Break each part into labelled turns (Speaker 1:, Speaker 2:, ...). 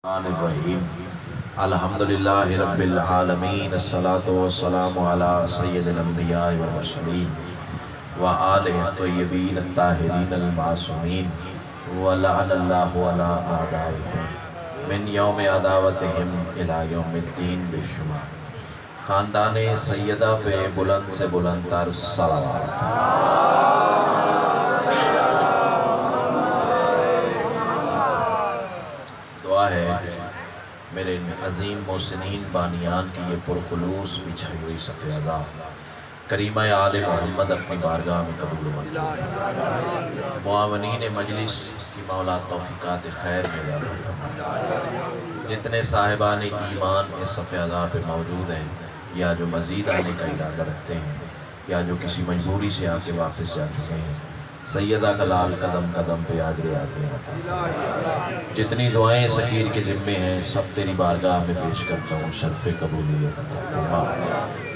Speaker 1: الرحیم الحمدللہ رب العالمین الصلاۃ والسلام علی سید الانبیاء والمرسلین وآلہ الطیبین الطاہرین المعصومین ولعن اللہ علی اعدائہم من یوم عداوتہم الی یوم الدین بے شمار۔ خاندان سیدہ پہ بلند سے بلند تر صلوات۔ دعا ہے میرے عظیم محسنین بانیان کی یہ پرخلوص بچھائی ہوئی صف ادا کریمہ آل محمد اپنی بارگاہ میں قبول و منظور۔ معاونین مجلس کی مولا توفیقات خیر میں اضافہ فرمائے۔ جتنے صاحبان ایمان اس صف ادا پہ موجود ہیں یا جو مزید آنے کا ارادہ رکھتے ہیں یا جو کسی مجبوری سے آ کے واپس جا چکے ہیں، سیدہ کا لال قدم قدم پہ آگے آتے ہیں۔ جتنی دعائیں سکیر کے ذمے ہیں سب تیری بارگاہ میں پیش کرتا ہوں، شرف قبولیت عطا فرما۔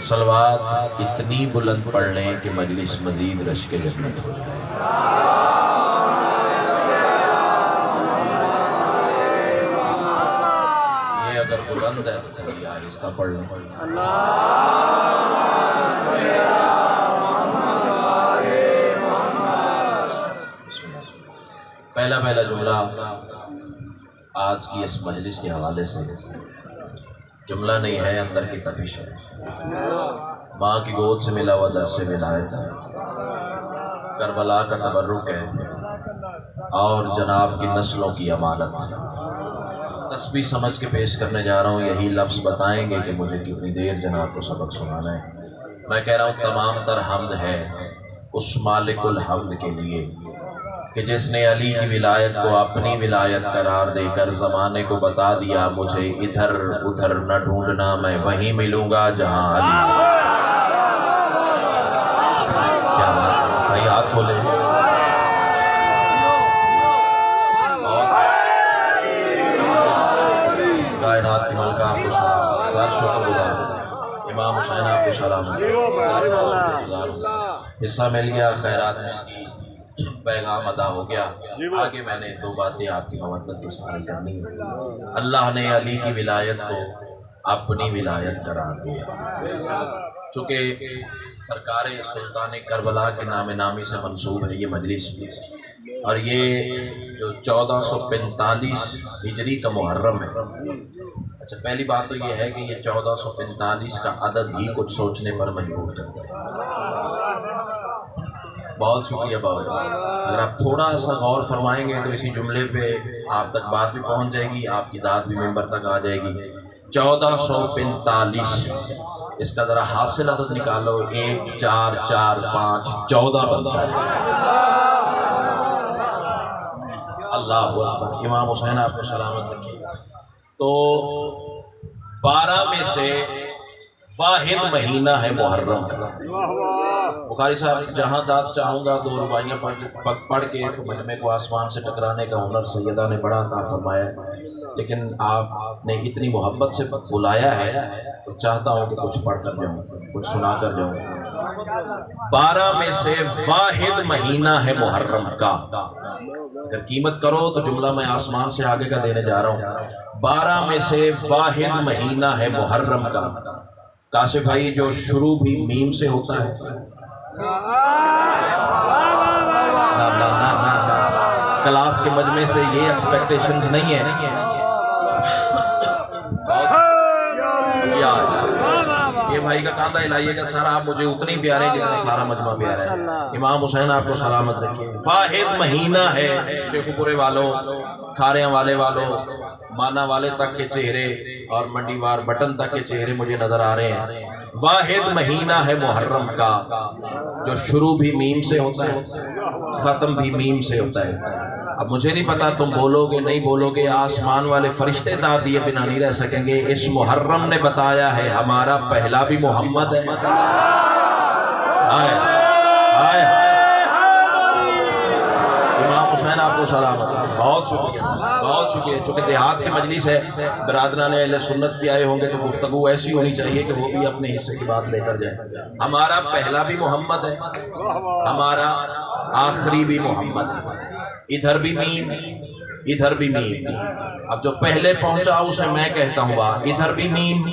Speaker 1: صلوات اتنی بلند پڑھ لیں کہ مجلس مزید رشک جنت ہو جائے۔ یہ اگر بلند ہے تو تھوڑی آہستہ پڑھ لیں۔ پہلا جملہ آج کی اس مجلس کے حوالے سے جملہ نہیں ہے، اندر کی تپش ہے۔ ماں کی گود سے ملا ہوا درس ولایت ہے، کربلا کا تبرک ہے اور جناب کی نسلوں کی امانت ہے۔ تسبیح سمجھ کے پیش کرنے جا رہا ہوں، یہی لفظ بتائیں گے کہ مجھے کتنی دیر جناب کو سبق سنانا ہے۔ میں کہہ رہا ہوں تمام تر حمد ہے اس مالک الحمد کے لیے کہ جس نے علی کی ولایت کو اپنی ولایت قرار دے کر زمانے کو بتا دیا مجھے ادھر ادھر نہ ڈھونڈنا، میں وہیں ملوں گا جہاں علی۔ کیا بات ہے بھائی، ہاتھ کھولے۔ کائنات کی ملکہ آپ کو سلام، سر شکر گزار امام حسین آپ کو سلام، حصہ مل گیا، خیرات مل گئی، پیغام ادا ہو گیا۔ آگے میں نے دو باتیں آپ کی مودت کے ساتھ کرنی ہیں۔ اللہ نے علی کی ولایت کو اپنی ولایت قرار دیا، چونکہ سرکار سلطان کربلا کے نام نامی سے منسوب ہے یہ مجلس، اور یہ جو 1445 ہجری کا محرم ہے۔ اچھا، پہلی بات تو یہ ہے کہ یہ 1445 کا عدد ہی کچھ سوچنے پر مجبور کرتا ہے۔ بہت شکریہ بابا، اگر آپ تھوڑا سا غور فرمائیں گے تو اسی جملے پہ آپ تک بات بھی پہنچ جائے گی، آپ کی داد بھی ممبر تک آ جائے گی۔ 1445 اس کا ذرا حاصل عدد نکالو، 1 4 4 5 14 بنتا ہے۔ اللہ اکبر، امام حسین آپ کو سلامت رکھیے۔ تو 12 میں سے واحد مہینہ ہے محرم کا۔ بخاری صاحب جہاں داد چاہوں گا 2 رباعیاں پڑھ کے تو مجمع کو آسمان سے ٹکرانے کا ہنر سیدہ نے بڑا عطا فرمایا ہے، لیکن آپ نے اتنی محبت سے بلایا ہے تو چاہتا ہوں کہ کچھ پڑھ کر جاؤں، کچھ سنا کر جاؤں۔ 12 میں سے واحد مہینہ ہے محرم کا، اگر قیمت کرو تو جملہ میں آسمان سے آگے کا دینے جا رہا ہوں۔ 12 میں سے واحد مہینہ ہے محرم کا۔ کاشف بھائی جو شروع بھی میم سے ہوتا ہے، کلاس کے مجمع سے یہ ایکسپیکٹیشنز نہیں ہیں۔ یہ بھائی کا کاندھا ہلائیے گا سارا، آپ مجھے اتنی پیارے جتنا سارا مجمع پیارا ہے۔ امام حسین آپ کو سلامت رکھیے۔ واحد مہینہ ہے، شیخ پورے والوں، کھاریاں والے والوں، مانا والے تک کے چہرے اور منڈی وار بٹن تک کے چہرے مجھے نظر آ رہے ہیں۔ واحد مہینہ ہے محرم کا، جو شروع بھی میم سے ہوتا ہے، ختم بھی میم سے ہوتا ہے۔ اب مجھے نہیں پتا تم بولو گے نہیں بولو گے، آسمان والے فرشتے داد دیے بنا نہیں رہ سکیں گے۔ اس محرم نے بتایا ہے ہمارا پہلا بھی محمد ہے۔ امام حسین آپ کو سلامت، بہت شکریہ، بہت شکریہ۔ چونکہ دیہات کی مجلس ہے، برادران اہل سنت بھی آئے ہوں گے تو گفتگو ایسی ہونی چاہیے کہ وہ بھی اپنے حصے کی بات لے کر جائے۔ ہمارا پہلا بھی محمد ہے، ہمارا آخری بھی محمد ہے۔ ادھر بھی میم ادھر بھی میم. اب جو پہلے پہنچا اسے میں کہتا ہوں ادھر بھی میم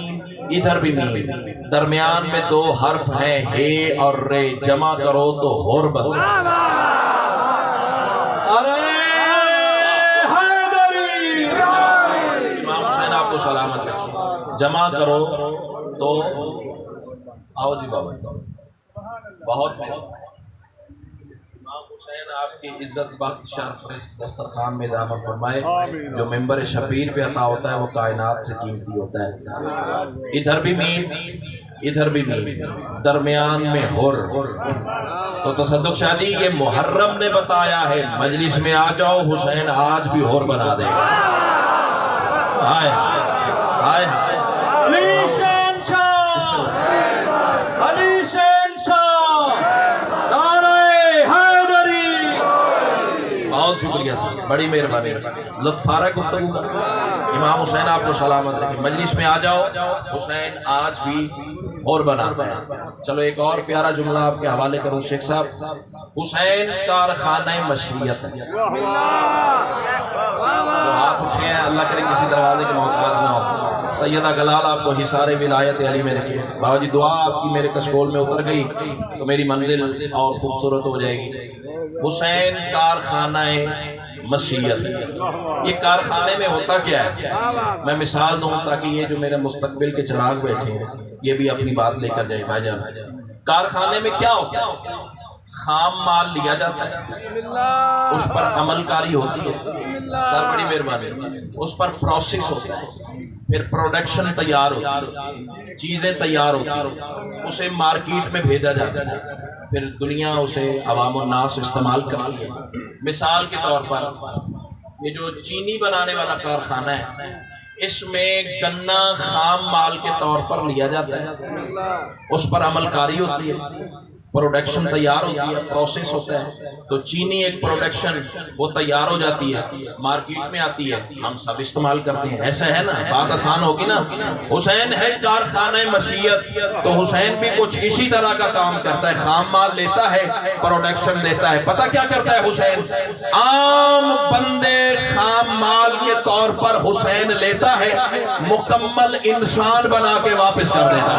Speaker 1: ادھر بھی میم. درمیان میں دو حرف ہیں ہے اور رے، جمع کرو تو ہور بنتا. امام حسین آپ کو سلامت رکھے. جمع کرو تو آؤ جی بابا، بہت امام حسین آپ کی عزت بخت شرف رزق دسترخوان میں اضافہ فرمائے. جو ممبر شبیر پہ عطا ہوتا ہے وہ کائنات سے قیمتی ہوتا ہے. ادھر بھی میم ادھر بھی میم، درمیان میں ہر. تو تصدق شاہ جی یہ محرم نے بتایا ہے مجلس میں آ جاؤ حسین آج بھی ہور بنا دے گا. آئے آئے
Speaker 2: علی شان شاہ، علی شان شاہ، نعرہ حیدری.
Speaker 1: بہت شکریہ سر، بڑی مہربانی، لطف آ رہا ہے گفتگو کا. امام حسین آپ کو سلامت رکھے. مجلس میں آ جاؤ، حسین آج بھی اور بناتا ہے. چلو ایک اور پیارا جملہ آپ کے حوالے کروں شیخ صاحب. حسین کارخانہ مشیت ہے. جو ہاتھ اٹھے ہیں اللہ کرے کسی دروازے کے محتاج نہ ہو. سیدہ گلال آپ کو حصار ولایت علی میں رکھے. بابا جی دعا آپ کی میرے کشکول میں اتر گئی تو میری منزل اور خوبصورت ہو جائے گی. حسین کارخانہ مشیت. یہ کارخانے میں ہوتا کیا ہے؟ میں مثال دوں تاکہ یہ جو میرے مستقبل کے چراغ بیٹھے ہیں یہ بھی اپنی بات لے کر جائے. بھائی جان کارخانے میں کیا ہوتا ہے؟ خام مال لیا جاتا ہے، اس پر عمل کاری ہوتی ہے. سر بڑی مہربانی. اس پر پروسیس ہوتا ہے، پھر پروڈکشن تیار ہوتی ہے، چیزیں تیار ہوتی ہیں، اسے مارکیٹ میں بھیجا جاتا ہے، پھر دنیا اسے عوام الناس استعمال کرتی ہے. مثال کے طور پر یہ جو چینی بنانے والا کارخانہ ہے اس میں گنا خام مال کے طور پر لیا جاتا ہے، اس پر عمل کاری ہوتی ہے، پروڈکشن تیار ہوتی ہے، پروسیس ہوتا ہے. تو چینی ایک پروڈکشن وہ تیار ہو جاتی ہے، مارکیٹ میں آتی ہے، ہم سب استعمال کرتے ہیں. ایسا ہے نا؟ بات آسان ہوگی نا. حسین ہے کارخانہ مشیت. تو حسین بھی کچھ اسی طرح کا کام کرتا ہے. خام مال لیتا ہے، پروڈکشن دیتا ہے. پتہ کیا کرتا ہے حسین؟ عام بندے خام مال کے طور پر حسین لیتا ہے، مکمل انسان بنا کے واپس کر دیتا ہے.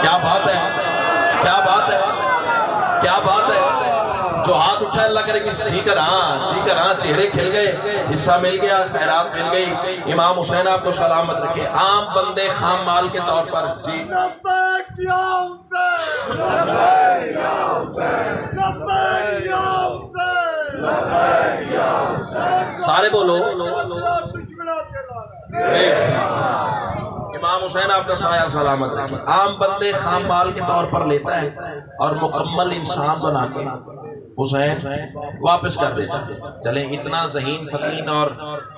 Speaker 1: کیا بات ہے، کیا بات ہے، کیا بات ہے. جو ہاتھ اٹھا اللہ کرے کسی جی کر ہاں چہرے کھل گئے، حصہ مل گیا، خیرات مل گئی. امام حسین آپ کو سلامت رکھے. عام بندے خام مال کے طور پر جی سارے بولو. امام حسین آپ کا سایہ سلامت رکھے. عام بندے خام مال کے طور پر لیتا ہے اور مکمل انسان بنا کے حسین واپس کر دیتا ہے. چلیں اتنا ذہین فتین اور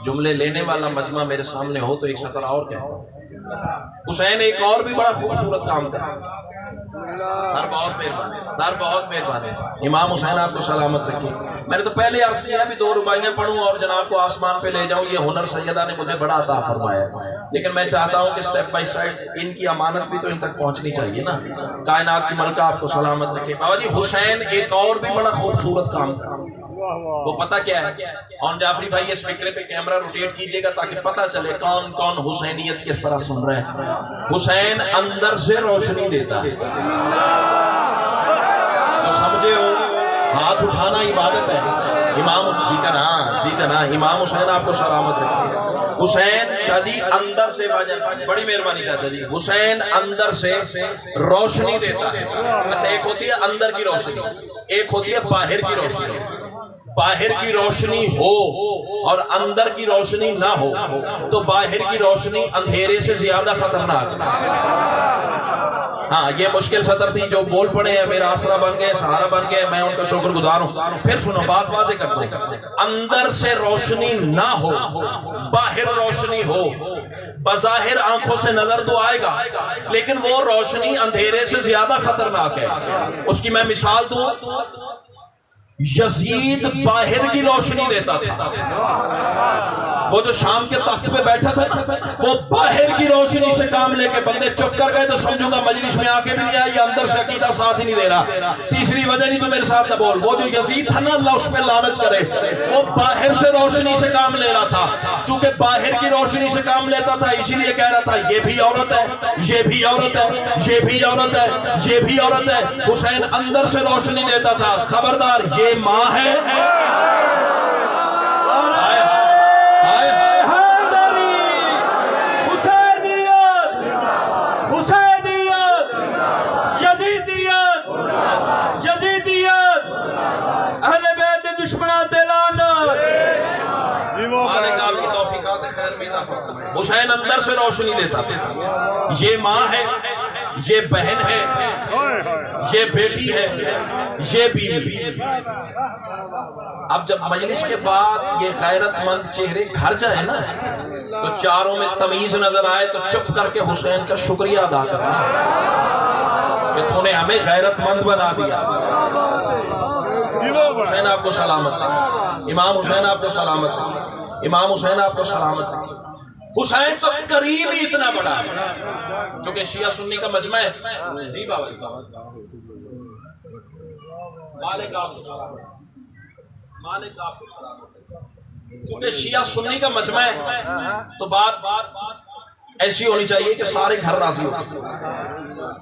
Speaker 1: جملے لینے والا مجمع میرے سامنے ہو تو ایک شکل اور کہتا ہوں. حسین ایک اور بھی بڑا خوبصورت کام کرتا. سر بہت مہربانی، سر بہت مہربانی. امام حسین آپ کو سلامت رکھے. میں نے تو پہلے عرض کیا بھی 2 رباعیاں پڑھوں اور جناب کو آسمان پہ لے جاؤں. یہ ہنر سیدہ نے مجھے بڑا عطا فرمایا ہے، لیکن میں چاہتا ہوں کہ سٹیپ بائی سائڈ ان کی امانت بھی تو ان تک پہنچنی چاہیے نا. کائنات کی ملکہ آپ کو سلامت رکھے. بابا جی حسین ایک اور بھی بڑا خوبصورت کام کرتا. وہ پتہ کیا ہے؟ اور جعفری بھائی اس فکرے پہ کیمرہ روٹیٹ کیجئے گا تاکہ پتہ چلے کون کون حسینیت کس طرح سن رہے ہیں. حسین اندر سے روشنی دیتا ہے. جو سمجھے ہو ہاتھ اٹھانا عبادت ہے. امام جی کا نا امام حسین آپ کو سلامت رکھے. حسین شادی اندر سے بڑی مہربانی چاچا جی. حسین اندر سے روشنی دیتا ہے. اچھا ایک ہوتی ہے اندر کی روشنی، ایک ہوتی ہے باہر کی روشنی. باہر کی روشنی ہو اور اندر کی روشنی نہ ہو تو باہر کی روشنی اندھیرے سے زیادہ خطرناک ہے. ہاں یہ مشکل سطر تھی جو بول پڑے ہیں، میرا آسرا بن گئے، سہارا بن گئے، میں ان کا شکر گزار ہوں. پھر سنو بات واضح کرتا ہوں. اندر سے روشنی نہ ہو، باہر روشنی ہو. بظاہر آنکھوں سے نظر تو آئے گا لیکن وہ روشنی اندھیرے سے زیادہ خطرناک ہے. اس کی میں مثال دوں. یزید باہر کی روشنی دیتا تھا، وہ جو شام کے تخت پہ بیٹھا تھا نا، وہ باہر کی روشنی سے کام لے کے بندے چپ کر گئے تو سمجھو گا مجلس میں آ کے بھی نہیں آیا، یہ اندر سے عقیدہ ساتھ ہی نہیں دے رہا۔ تیسری وجہ نہیں تو میرے ساتھ نہ بول، وہ جو یزید تھا نا اللہ اس پہ لعنت کرے، وہ باہر سے روشنی سے کام لے رہا تھا، چونکہ باہر کی روشنی سے کام لیتا تھا اسی لیے کہہ رہا تھا یہ بھی عورت ہے، یہ بھی عورت ہے، یہ بھی عورت ہے، یہ بھی عورت ہے۔ حسین اندر سے روشنی دیتا تھا، خبردار یہ ماں ہے، حسین اندر سے روشنی دیتا تھا، یہ ماں ہے، یہ بہن ہے، یہ بیٹی ہے، یہ بیوی۔ اب جب مجلس کے بعد یہ غیرت مند چہرے گھر جائے نا تو چاروں میں تمیز نظر آئے تو چپ کر کے حسین کا شکریہ ادا کرنا کہ تو نے ہمیں غیرت مند بنا دیا۔ حسین آپ کو سلامت رکھے، امام حسین آپ کو سلامت رکھے، امام حسین آپ کو سلامت رکھے۔ حسین تو قریب ہی اتنا بڑا ہے، چونکہ شیعہ سنی کا مجمع ہے۔ جی بابا مالک آپ کو سلامت، مالک آپ کو سلامت، چونکہ شیعہ سنی کا مجمع ہے تو بات ایسی ہونی چاہیے کہ سارے گھر راضی ہوتے،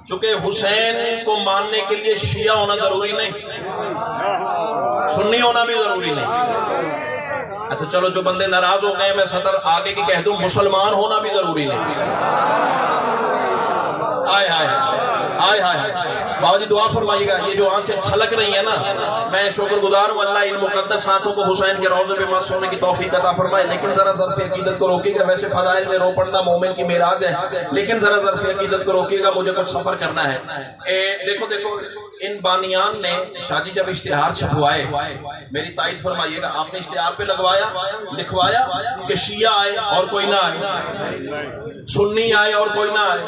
Speaker 1: چونکہ حسین کو ماننے کے لیے شیعہ ہونا ضروری نہیں، سنی ہونا بھی ضروری نہیں۔ اچھا چلو جو بندے ناراض ہو گئے میں سطر آگے کی کہہ دوں، مسلمان ہونا بھی ضروری نہیں۔ آئے آئے آئے آئے بابا جی دعا فرمائیے گا، یہ جو آنکھیں چھلک رہی ہیں نا، میں شکر گزار ہوں اللہ ان مقدس آنکھوں کو حسین کے روضے پہ مست ہونے کی توفیق عطا فرمائے۔ لیکن ذرا ظرف عقیدت کو روکیے گا، ویسے فضائل میں رو پڑنا مومن کی معراج ہے، لیکن ذرا ظرف عقیدت کو روکیے گا، مجھے کچھ سفر کرنا ہے۔ دیکھو ان بانیان نے شاہ جی جب اشتہار چھپوائے، میری تائید فرمائیے گا، آپ نے اشتہار پہ لکھوایا کہ شیعہ آئے اور کوئی نہ آئے، سنی آئے اور کوئی نہ آئے،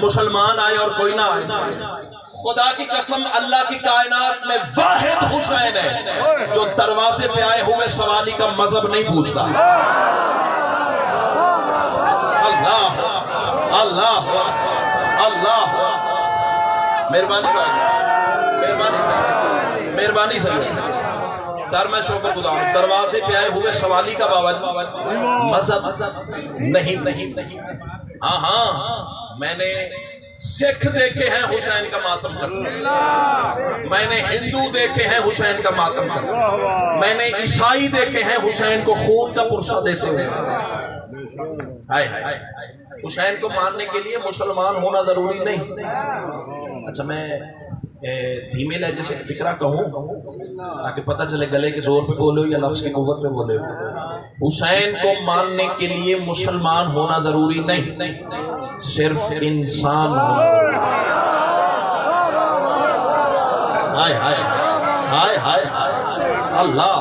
Speaker 1: مسلمان آئے اور کوئی نہ آئے۔ خدا کی قسم اللہ کی کائنات میں واحد حسین ہے جو دروازے پہ آئے ہوئے سوالی کا مذہب نہیں پوچھتا۔ اللہ اللہ اللہ، مہربانی مہربانی سر میں شکر گزار ہوں، دروازے پہ آئے ہوئے سوالی کا مذہب نہیں۔ ہاں ہاں میں نے سکھ دیکھے ہیں حسین کا ماتم کرتے، میں نے ہندو دیکھے ہیں حسین کا ماتم کرتے، میں نے عیسائی دیکھے ہیں حسین کو خون کا پرسہ دیتے ہوئے۔ حسین کو ماننے کے لیے مسلمان ہونا ضروری نہیں۔ اچھا میں دھیمے لہجے سے فکرہ کہوں تاکہ پتہ چلے گلے کے زور پہ بولے ہو یا نفس کی قوت پہ بولے ہو۔ حسین کو ماننے کے لیے مسلمان ہونا ضروری نہیں، صرف انسان ہونا۔ ہائے ہائے ہائے ہائے اللہ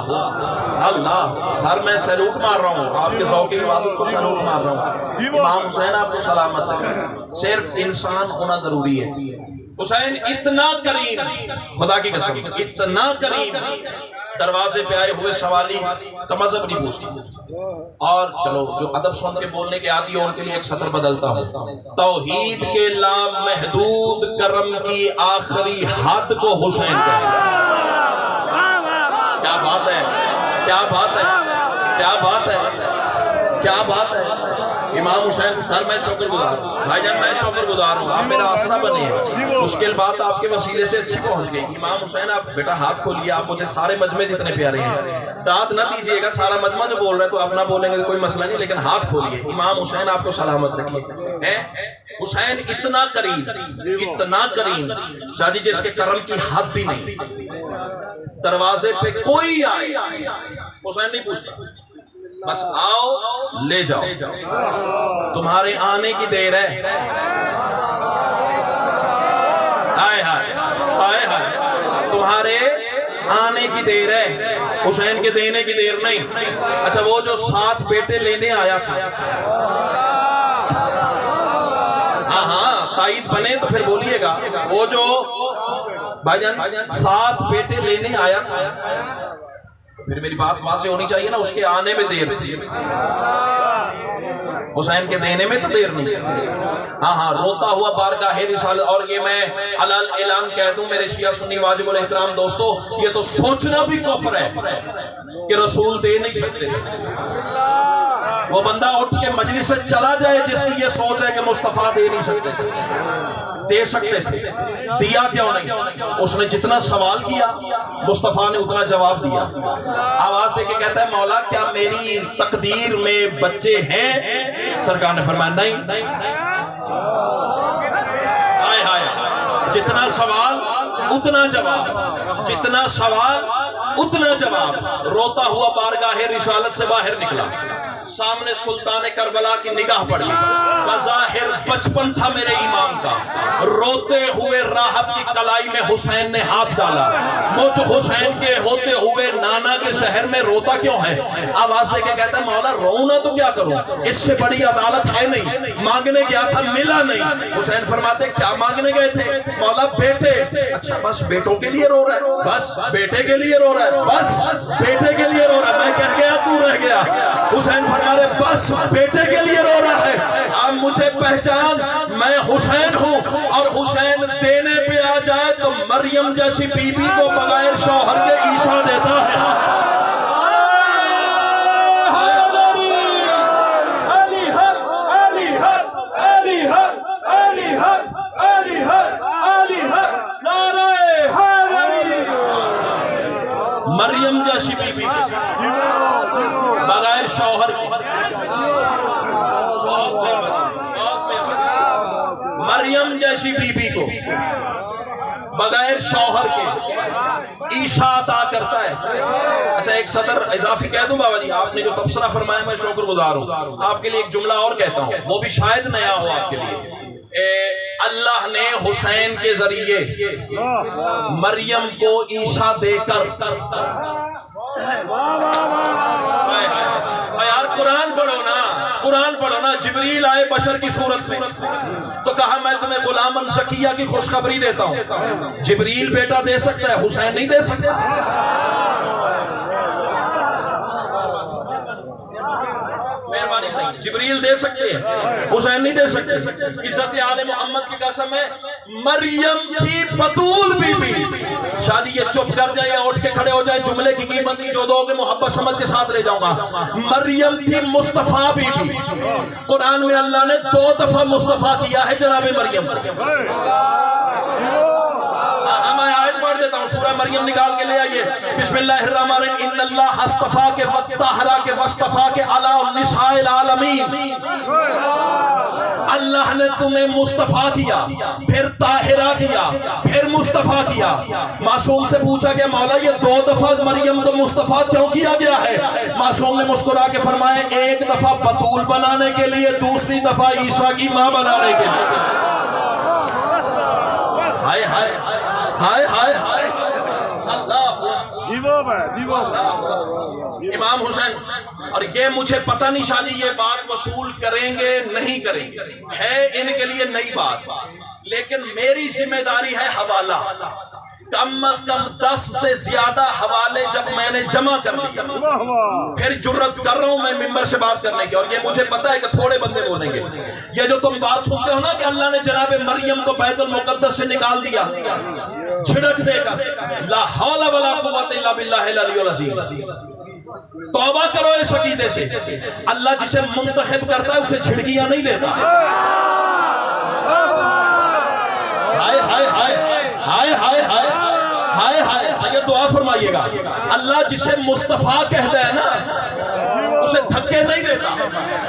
Speaker 1: اللہ، سر میں سیلوٹ مار رہا ہوں، آپ کے ذوق کی عبادت کو سیلوٹ مار رہا ہوں۔ امام حسین آپ کو سلامت ہے، صرف انسان ہونا ضروری ہے۔ حسین اتنا کریم، خدا کی قسم اتنا کریم، دروازے پہ آئے ہوئے سوالی کا مذہب نہیں پوچھتا۔ اور چلو جو ادب سن کے بولنے کے عادی ہو ان کے لیے ایک سطر بدلتا ہوں، توحید کے لامحدود کرم کی آخری حد کو حسین کہتے ہیں۔ کیا بات ہے، کیا بات ہے، کیا بات ہے، کیا بات ہے۔ امام حسین سر میں شکر گزار ہوں، بھائی جان میں شکر گزار ہوں، آپ میرا آسرا بنے ہیں، مشکل بات آپ کے وسیلے سے اچھی پہنچ گئی۔ امام حسین آپ بیٹا ہاتھ کھولیے، آپ مجھے سارے مجمع جتنے پیارے ہیں، داد نہ دیجئے گا، سارا مجمع جو بول رہے ہیں تو آپ نہ بولیں گے تو کوئی مسئلہ نہیں، لیکن ہاتھ کھولیے۔ امام حسین آپ کو سلامت رکھیے۔ حسین اتنا کریم شاہ جی جس کے کرم کی حد ہی نہیں، دروازے پہ کوئی آئے حسین نہیں پوچھتا، بس آؤ لے جاؤ، تمہارے آنے کی دیر ہے۔ آئے ہائے آئے ہائے، تمہارے آنے کی دیر ہے، حسین کے دینے کی دیر نہیں۔ اچھا وہ جو 7 بیٹے لینے آیا تھا، ہاں ہاں تائید بنے تو پھر بولیے گا، وہ جو بھائی جان 7 بیٹے لینے آیا تھا، پھر میری بات واضح ہونی چاہیے نا، اس کے آنے میں دیر تھی، حسین کے دینے میں تو دیر نہیں۔ ہاں روتا ہوا بارگاہ رسالت، اور یہ میں علل اعلان کہہ دوں میرے شیعہ سنی واجب الاحترام دوستو، یہ تو سوچنا بھی کفر ہے کہ رسول دے نہیں سکتے۔ وہ بندہ اٹھ کے مجلس سے چلا جائے جس کی یہ سوچ ہے کہ مصطفیٰ دے نہیں سکتے، دے سکتے تھے، دیا کیوں نہیں؟ اس نے جتنا سوال کیا مصطفیٰ نے اتنا جواب دیا۔ آواز دے کے کہتا ہے مولا کیا میری تقدیر میں بچے ہیں؟ سرکار نے فرمایا نہیں۔ ہائے ہائے، جتنا سوال اتنا جواب، جتنا سوال اتنا جواب۔ روتا ہوا بارگاہ رسالت سے باہر نکلا، سامنے سلطان کربلا کی نگاہ پڑ لی، بظاہر بچپن تھا میرے امام کا، روتے ہوئے راحت کی کلائی میں حسین نے ہاتھ ڈالا۔ مجھ حسین کے ہوتے ہوئے نانا کے شہر میں روتا کیوں ہے؟ آواز دے کے کہتا ہے مولا رونا تو کیا کروں، اس سے بڑی عدالت ہے نہیں، مانگنے گیا تھا ملا نہیں۔ حسین فرماتے کیا مانگنے گئے تھے؟ مولا بیٹے۔ اچھا بس بیٹوں کے لیے رو رہا ہے، بس بیٹے کے لیے رو رہا ہے، بس بیٹے کے لیے رو رہا ہے، میں کہہ گیا تو رہ گیا۔ حسین فرمارے بس بیٹے کے لیے رو رہا ہے، اب مجھے پہچان میں حسین ہوں، اور حسین دینے پہ آ جائے تو مریم جیسی بی بی کو بغیر شوہر کے عیسیٰ دیتا ہے۔ مریم جیسی بی بی بغیر شوہر کے، مریم جیسی بی بی کو بغیر شوہر کے عیسیٰ عطا کرتا ہے۔ اچھا ایک صدر اضافی کہہ دوں بابا جی، آپ نے جو تبصرہ فرمایا میں شکر گزار ہوں، آپ کے لیے ایک جملہ اور کہتا ہوں، وہ بھی شاید نیا ہو آپ کے لیے۔ اللہ نے حسین کے ذریعے مریم کو عیسیٰ دے کر، یار قرآن پڑھو نا، قرآن پڑھو نا، جبریل آئے بشر کی صورت میں تو کہا میں تمہیں غلامن شکیہ کی خوشخبری دیتا ہوں۔ جبریل بیٹا دے سکتا ہے، حسین نہیں دے سکتا۔ مہربانی صحیح، جبریل دے سکتے ہیں، حسین نہیں دے سکتے۔ عزت آل محمد کی قسم ہے، مریم تھی بطول بی بی۔ شادی یہ چپ کر جائے یا اٹھ کے کھڑے ہو جائے، جملے کی قیمت نہیں، جو دو گے محبت سمجھ کے ساتھ لے جاؤں گا۔ مریم تھی مصطفیٰ بی بی، قرآن میں اللہ نے 2 دفعہ مصطفیٰ کیا ہے جناب مریم۔ میں آیت پڑھ دیتا ہوں، سورہ مریم نکال کے لے آئیے، بسم اللہ الرحمن الرحیم، ان اللہ اصطفیٰ کے وطہرہ کے واصطفیٰ کے علی النساء العالمین۔ اللہ نے تمہیں مصطفیٰ کیا، پھر طاہرہ کیا، پھر مصطفیٰ کیا۔ معصوم سے پوچھا گیا مولا یہ 2 دفعہ مریم کو مصطفیٰ کیوں کیا گیا ہے؟ معصوم نے مسکرا کے فرمایا 1 دفعہ بطول بنانے کے لیے، دوسری دفعہ عیسیٰ کی ماں بنانے کے لیے۔ ہائے ہائے ہائے ہائے ہائے، امام حسین، اور یہ مجھے پتہ نہیں شاہ جی یہ بات وصول کریں گے نہیں کریں گے، ہے ان کے لیے نئی بات، لیکن میری ذمہ داری ہے حوالہ۔ کم از کم 10 سے زیادہ حوالے جب میں نے جمع کر لیا، پھر جرت کر رہا ہوں میں ممبر سے بات کرنے کی، اور یہ مجھے پتا ہے کہ تھوڑے بندے بولیں گے۔ یہ جو تم بات سنتے ہو نا کہ اللہ نے جناب مریم کو بیت المقدس سے نکال دیا چھڑک دے کر، لا حول ولا قوت الا باللہ العلی العظیم، توبہ کرو اس عقیدے سے۔ اللہ جسے منتخب کرتا ہے اسے جھڑکیاں نہیں دیتا۔ ہائے ہائے ہائے ہائے ہائے ہائے ہائے ہائے، یہ دعا فرمائیے گا، اللہ جسے مصطفیٰ کہتا ہے نا اسے دھکے نہیں دیتا،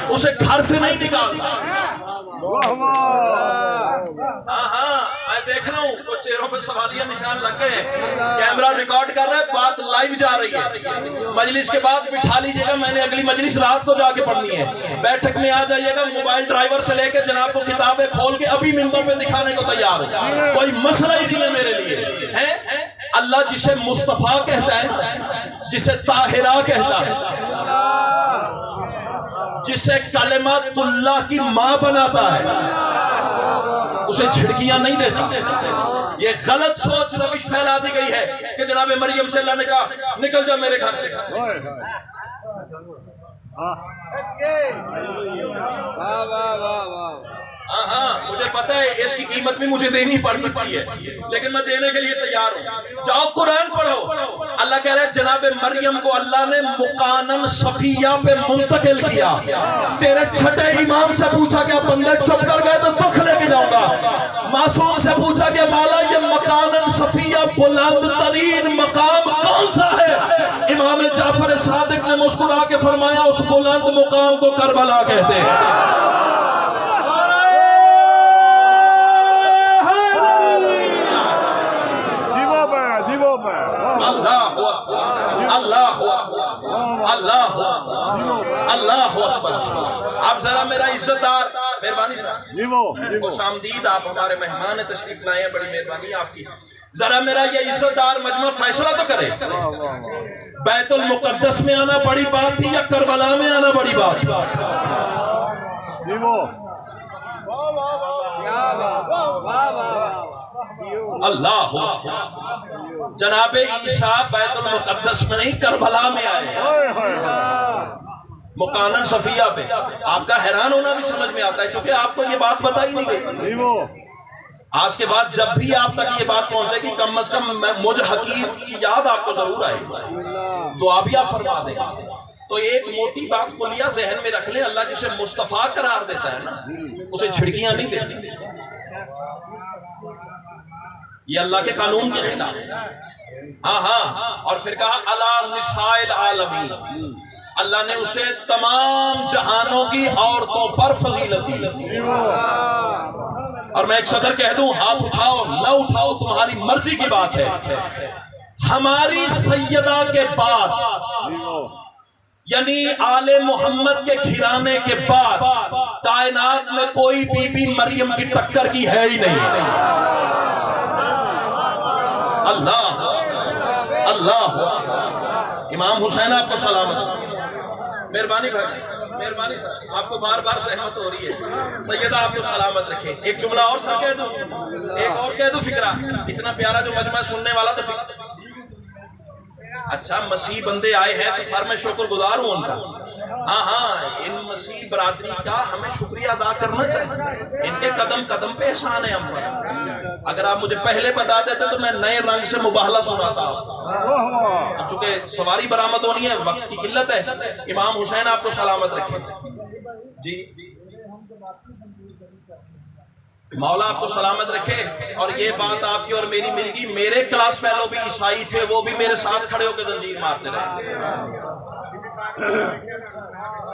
Speaker 1: اسے گھر سے نہیں نکالتا۔ ہاں میں دیکھ رہا ہوں کچھ چہروں پہ سوالیہ نشان لگ گئے ہیں، کیمرہ ریکارڈ کر رہا ہے، بات لائیو جا رہی ہے۔ مجلس کے بعد بٹھا لیجئے گا، میں نے اگلی مجلس رات کو جا کے پڑھنی ہے، بیٹھک میں آ جائیے گا، موبائل ڈرائیور سے لے کے جناب کو کتابیں کھول کے ابھی ممبر پہ دکھانے کو تیار ہو، کوئی مسئلہ ہی نہیں ہے میرے لیے۔ اللہ جسے مصطفیٰ کہتا ہے نا، جسے طاہرہ کہتا ہے، جسے کلمات اللہ کی ماں بناتا ہے، اسے جھڑکیاں نہیں دیتا۔ یہ غلط سوچ روش پھیلا دی گئی ہے کہ جناب مریم سے اللہ نے کہا نکل جا میرے گھر سے. ہاں مجھے پتا ہے اس کی قیمت بھی مجھے دینی پڑ سکتی ہے لیکن میں دینے کے لیے تیار ہوں. جاؤ قرآن پڑھو. اللہ کہہ رہے جناب مریم کو اللہ نے مقانن صفیہ پہ منتقل کیا. تیرے چھٹے امام سے پوچھا کہ بندے چپ کر گئے تو دکھ لے کے جاؤں گا. معصوم سے پوچھا کہ مولا یہ مقانن صفیہ بلند ترین مقام کون سا ہے؟ امام جعفر صادق نے مسکرا کے فرمایا اس بلند مقام کو کربلا کہتے ہیں. اللہ اکبر. آپ ذرا میرا عزت دار مہربانی صاحب خوش آمدید. آپ ہمارے مہمان تشریف لائے ہیں, بڑی مہربانی آپ کی. ذرا میرا یہ عزت دار مجمع فیصلہ تو کرے بیت المقدس میں آنا بڑی بات تھی یا کربلا میں آنا بڑی بات تھی؟ اللہ جناب عیسیٰ بیت المقدس میں نہیں کربلا میں آئے مقانن صفیہ پہ. آپ کا حیران ہونا بھی سمجھ میں آتا ہے کیونکہ آپ کو یہ بات بتائی نہیں گئی. آج کے بعد جب بھی آپ تک یہ بات پہنچے گی کم از کم مجھ حقیر کی یاد آپ کو ضرور آئے گی تو آپ ہی فرما دیں. تو ایک موٹی بات کو لیا ذہن میں رکھ لیں, اللہ جسے مصطفیٰ قرار دیتا ہے نا اسے چھڑکیاں نہیں دیتی. یہ اللہ کے قانون کے خلاف. ہاں اور پھر کہا علی نساء العالمین, اللہ نے اسے تمام جہانوں کی عورتوں پر فضیلت دی. اور میں ایک صدر کہہ دوں ہاتھ اٹھاؤ نہ اٹھاؤ تمہاری مرضی کی بات ہے. ہماری سیدہ کے بعد یعنی آل محمد کے گھرانے کے بعد کائنات میں کوئی بی بی مریم کی ٹکر کی ہے ہی نہیں. اللہ اللہ. امام حسین آپ کو سلامت. مہربانی بھائی مہربانی صاحب آپ کو بار بار سہمت ہو رہی ہے. سیدہ آپ کو سلامت رکھے. ایک جملہ اور سر کہہ دوں, ایک اور کہہ دوں فکرہ. اتنا پیارا جو مجمع سننے والا تو فکر. اچھا مسیح بندے آئے ہیں تو سر میں شکر گزار ہوں ان کا. ہاں ان مسیح برادری کا ہمیں شکریہ ادا کرنا چاہیے. ان کے قدم قدم پہ احسان ہے ہم پر. اگر آپ مجھے پہلے بتا دیتے تو میں نئے رنگ سے مباہلہ سناتا. چونکہ سواری برآمد ہونی ہے وقت کی قلت ہے. امام حسین آپ کو سلامت رکھے. جی مولا آپ کو سلامت رکھے. اور یہ بات آپ کی اور میری مل گئی. میرے کلاس فیلو بھی عیسائی تھے, وہ بھی میرے ساتھ کھڑے ہو کے زنجیر مارتے رہے.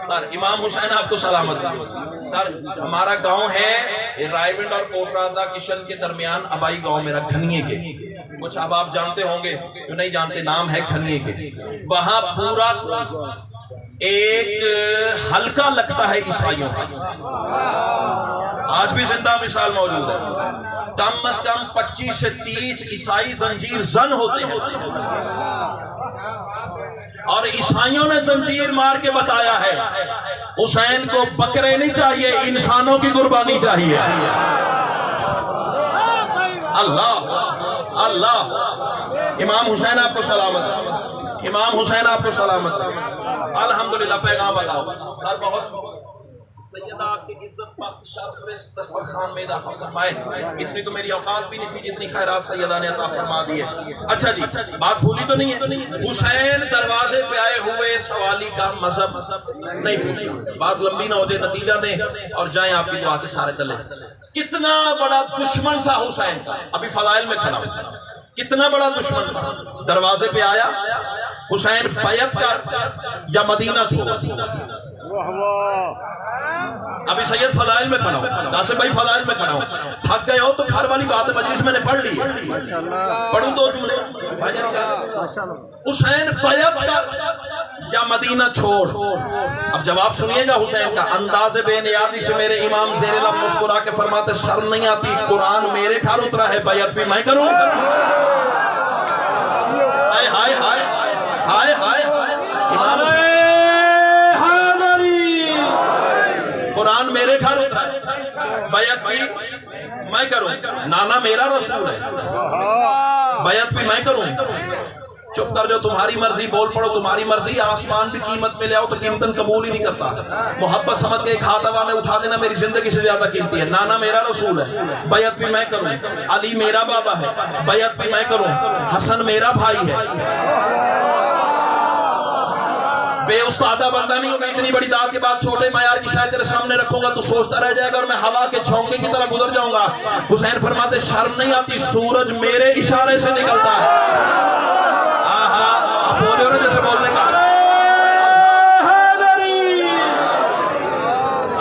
Speaker 1: سر امام حسین آپ کو سلامت رکھے. سر ہمارا گاؤں ہے رائے ونڈ اور کوٹ رادا کشن کے درمیان ابائی گاؤں میرا کھنیے کے. کچھ اب آپ جانتے ہوں گے جو نہیں جانتے, نام ہے کھنیے کے. وہاں پورا ایک حلقہ لگتا ہے عیسائیوں کا, آج بھی زندہ مثال موجود ہے. کم از کم 25 سے 30 عیسائی زنجیر زن ہوتے ہیں. اور عیسائیوں نے زنجیر مار کے بتایا ہے حسین کو بکرے نہیں چاہیے, انسانوں کی قربانی چاہیے. اللہ اللہ. امام حسین آپ کو سلامت. امام حسین آپ کو سلامت. الحمدللہ پیغام بتاؤ. سر بہت سیدہ آپ کی عزت پاک شرف رزق دسترخوان میں اضافہ فرمائے. اتنی تو میری اوقات بھی نہیں تھی جتنی خیرات سیدہ نے عطا فرما دی ہے. اچھا جی بات بھولی تو نہیں ہے. حسین دروازے پہ آئے ہوئے سوالی کا مذہب نہیں پوچھتا. بات لمبی نہ ہو جائے, نتیجہ دیں اور جائیں آپ کی دعا کے سارے تلے. کتنا بڑا دشمن تھا حسین کا. ابھی فضائل میں کھڑا ہوں. کتنا بڑا دشمن تھا. دروازے پہ آیا حسین بیعت کر یا مدینہ چھوڑ. ابھی سید فضائل میں کھڑا ہوں, ناصر بھائی فضائل میں کھڑا ہوں. تھک گئے ہو تو گھر والی بات ہے, مجلس میں نے پڑھ لی. پڑھوں دو جملے. حسین بیعت کر یا مدینہ چھوڑ. اب جواب سنیے گا حسین کا. انداز بے نیازی سے میرے امام زیر لب مسکرا کے فرماتے شرم نہیں آتی, قرآن میرے گھر اترا ہے, بیعت بھی میں کروں. ہائے ہائے ہائے ہائے ہائے. امام قرآن میرے گھر اترا ہے، بیعت بھی میں کروں، نانا میرا رسول ہے، بیعت بھی میں کروں۔ چپ کر جاؤ، تمہاری مرضی، بول پڑو تمہاری مرضی، آسمان بھی قیمت میں لے آؤ تو قیمتاً قبول ہی نہیں کرتا۔ محبت سمجھ کے ایک ہاتھ ہوا میں اٹھا دینا میری زندگی سے زیادہ قیمتی ہے۔ نانا میرا رسول ہے، بیعت بھی میں کروں، علی میرا بابا ہے، بیعت بھی میں کروں، حسن میرا بھائی ہے۔ بے استادہ بندہ نہیں ہوگا، اتنی بڑی داد کے بعد چھوٹے معیار کی شاید تیرے سامنے رکھوں گا تو سوچتا رہ جائے گا اور میں ہوا کے جھونکے کی طرح گزر جاؤں گا۔ حسین فرماتے شرم نہیں آتی، سورج میرے اشارے سے نکلتا ہے۔ بولے ہو نا جیسے بولنے کا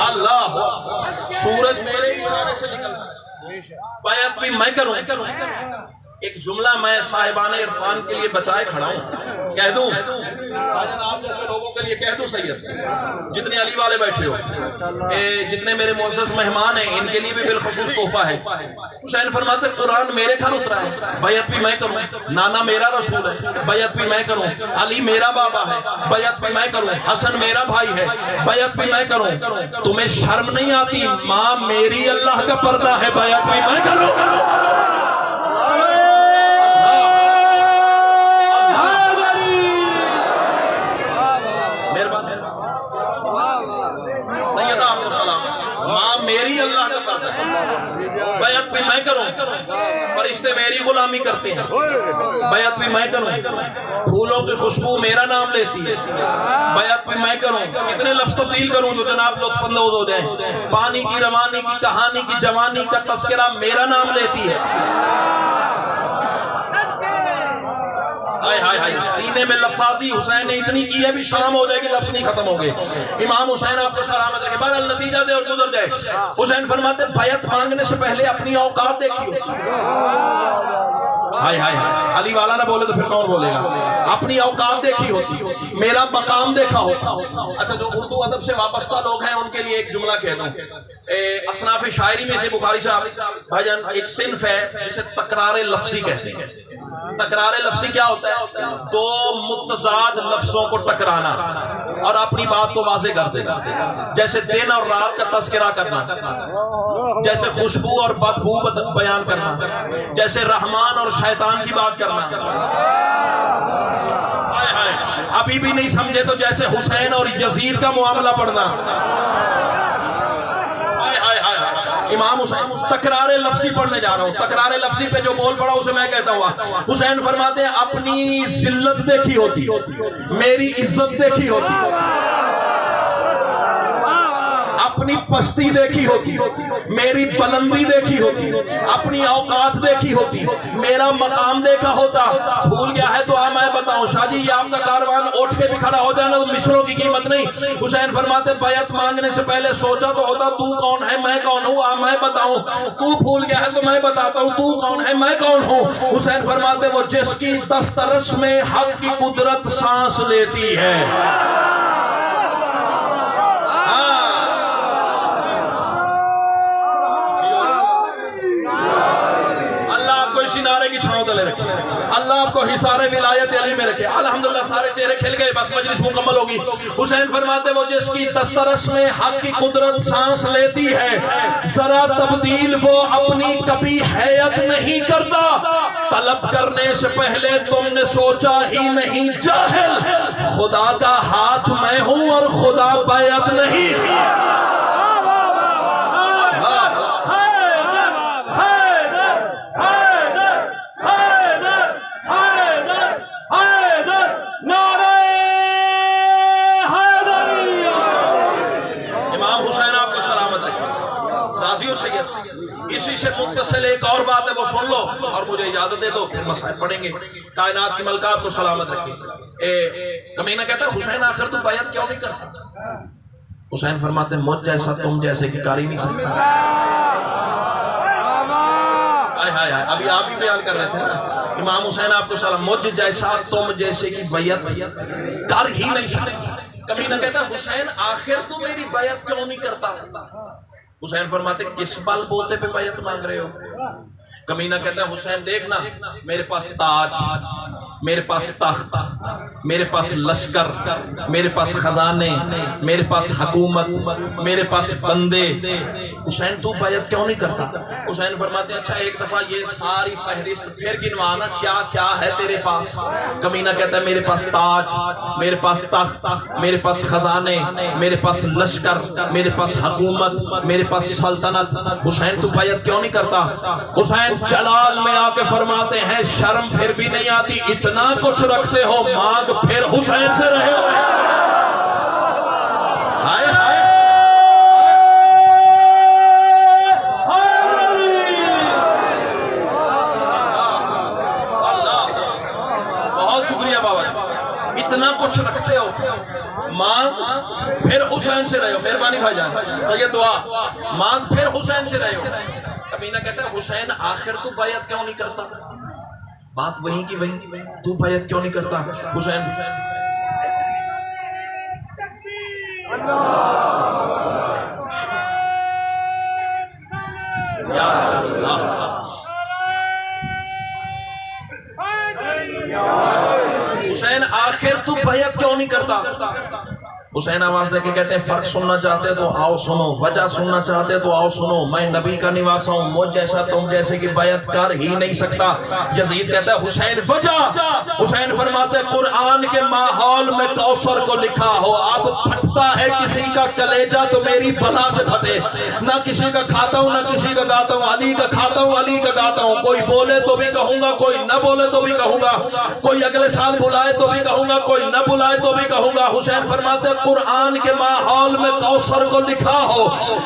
Speaker 1: اللہ، سورج میرے اشارے سے نکلتا ہے، بیعت بھی میں کروں۔ ایک جملہ میں صاحبان عرفان کے لیے بچائے کھڑا ہوں، کہہ دوں آپ جیسے لوگوں کے لیے کہہ دوں سید، جتنے علی والے بیٹھے ہو، جتنے میرے معزز مہمان ہیں، ان کے لیے بھی بالخصوص تحفہ ہے۔ حسین فرماتے قرآن میرے گھر اترا ہے، بیعت بھی میں کروں، نانا میرا رسول ہے، بیعت بھی میں کروں، علی میرا بابا ہے، بیعت بھی میں کروں، حسن میرا بھائی ہے، بیعت بھی میں کروں۔ تمہیں شرم نہیں آتی، ماں میری اللہ کا پردہ ہے، بیعت بھی میں کروں۔ سیدہ آپ کو سلام، ماں میری اللہ کا پردہ ہے، بیعت بھی میں کروں۔ فرشتے میری غلامی کرتے ہیں، بیعت بھی میں کروں۔ پھولوں کی خوشبو میرا نام لیتی ہے، بیعت بھی میں کروں۔ کتنے لفظ تبدیل کروں جو جناب لطف اندوز ہو جائیں۔ پانی کی روانی کی کہانی کی جوانی کا تذکرہ میرا نام لیتی ہے۔ سینے میں لفاظی حسین نے اتنی کی ہے بھی شام ہو جائے گی لفظ نہیں ختم ہوگے۔ امام حسین آپ کو سلامت رکھے، بہرحال نتیجہ دے اور گزر جائے۔ حسین فرماتے بیعت مانگنے سے پہلے اپنی اوقات دیکھیے۔ علی والا نہ بولے تو پھر کون بولے گا؟ اپنی اوقات دیکھی ہوتی، میرا مقام دیکھا ہوتا۔ اچھا جو اردو ادب سے وابستہ لوگ ہیں ان کے لیے ایک جملہ کہہ دوں۔ اصناف شاعری میں سے بخاری صاحب بھائی جان ایک صنف ہے جسے تکرار لفظی کہتے ہیں۔ تکرار لفظی کیا ہوتا ہے؟ دو متضاد لفظوں کو ٹکرانا اور اپنی بات کو واضح کر دینا، جیسے دن اور رات کا تذکرہ کرنا، جیسے خوشبو اور بدبو بیان کرنا، جیسے رحمان اور شیطان کی بات کرنا۔ ابھی بھی نہیں سمجھے تو جیسے حسین اور یزید کا معاملہ پڑھنا۔ امام حسین تکرار لفظی پڑھنے جا رہا ہوں، تکرار لفظی پہ جو بول پڑا اسے میں کہتا ہوا۔ حسین فرماتے ہیں اپنی ذلت دیکھی ہوتی، میری عزت دیکھی ہوتی، اپنی پستی دیکھی ہوتی، میری بلندی دیکھی ہوتی، اپنی اوقات دیکھی ہوتی، میرا مقام دیکھا ہوتا۔ بھول گیا ہے تو میں بتاؤں شاہ جی یہ آپ کا کاروان اٹھ کے بھی کھڑا ہو جائے نا تو مصروں کی قیمت نہیں۔ حسین فرماتے بیعت مانگنے سے پہلے سوچا تو ہوتا تو کون ہے میں کون ہوں میں بتاؤں، تو بھول گیا ہے تو میں بتاتا ہوں تو کون ہے میں کون ہوں۔ حسین فرماتے وہ جس کی دسترس میں حق کی قدرت سانس لیتی ہے۔ نعرے کی چھاؤں تلے رکھے، اللہ آپ کو حصار ولایت علی میں رکھے۔ الحمدللہ سارے چہرے کھل گئے، بس مجلس مکمل ہوگی۔ حسین فرماتے وہ جس کی دسترس میں حق کی قدرت سانس لیتی ہے، ذرا تبدیل وہ اپنی کبھی حیت نہیں کرتا، طلب کرنے سے پہلے تم نے سوچا ہی نہیں جاہل، خدا کا ہاتھ میں ہوں اور خدا بیعت نہیں۔ اسی سے متصل ایک اور بات ہے وہ سن لو اور مجھے اجازت دے دو پھر مسائل پڑھیں گے۔ کائنات کی ملکات کو سلامت رکھے۔ کمینہ کہتا ہے حسین آخر تو بیعت کیوں نہیں کرتا؟ حسین فرماتے ہیں مجھ جیسا تم جیسے کی کاری نہیں سکتا۔ ابھی آپ ہی بیان کر رہے تھے نا امام حسین آپ کو سلام، مجھ جیسا تم جیسے کی بیعت کر ہی نہیں سکتا۔ کمینہ کہتا ہے حسین آخر تو میری بیعت کیوں نہیں کرتا؟ حسین فرماتے کس بل بوتے پہ بیعت مانگ رہے ہو؟ کمینہ کہتا ہے حسین دیکھنا میرے پاس تاج، میرے پاس تخت، میرے پاس لشکر، میرے پاس خزانے، میرے پاس حکومت، میرے پاس بندے، حسین تو بیعت کیوں نہیں کرتا؟ حسین فرماتے ہیں اچھا ایک دفعہ یہ ساری فہرست پھر گنوانا کیا کیا ہے تیرے پاس۔ کمینہ کہتا ہے میرے پاس تاج، میرے پاس تخت، میرے پاس خزانے، میرے پاس لشکر، میرے پاس حکومت، میرے پاس سلطنت، حسین تو بیعت کیوں نہیں کرتا؟ حسین جلال میں آ کے فرماتے ہیں شرم پھر بھی نہیں آتی، اتنا کچھ رکھتے ہو مانگ پھر حسین سے رہے ہو۔ ہائے ہائے اتنا کچھ رکھتے ہو مانگ پھر حسین سے رہے ہو۔ مہربانی بھائی جان سید دعا، مانگ پھر حسین سے رہے ہو۔ کمینہ کہتا ہے حسین آخر تو بیعت کیوں نہیں کرتا؟ بات وہیں کی وہیں، تو بیعت کیوں نہیں کرتا؟ حسین یا رسول اللہ، حسین آخر تو بیعت کیوں نہیں کرتا؟ حسین آواز دے کے کہتے ہیں فرق سننا چاہتے تو آؤ سنو، وجہ سننا چاہتے تو آؤ سنو، میں نبی کا نواسا ہوں، مجھ جیسا تم جیسے کی بیعت کر ہی نہیں سکتا۔ یزید کہتا ہے حسین وجہ، حسین فرماتے ہیں قرآن کے ماحول میں کوثر کو لکھا ہو، اب پھٹتا ہے کسی کا کلیجہ تو میری بلا سے پھٹے، نہ کسی کا کھاتا ہوں نہ کسی کا گاتا ہوں، علی کا کھاتا ہوں علی کا گاتا ہوں، کوئی بولے تو بھی کہوں گا کوئی نہ بولے تو بھی کہوں گا، کوئی اگلے سال بلائے تو بھی کہوں گا کوئی نہ بلائے تو بھی کہوں گا۔ حسین فرماتے ہیں قرآن کے ماحول میں کوثر کو لکھا ہو،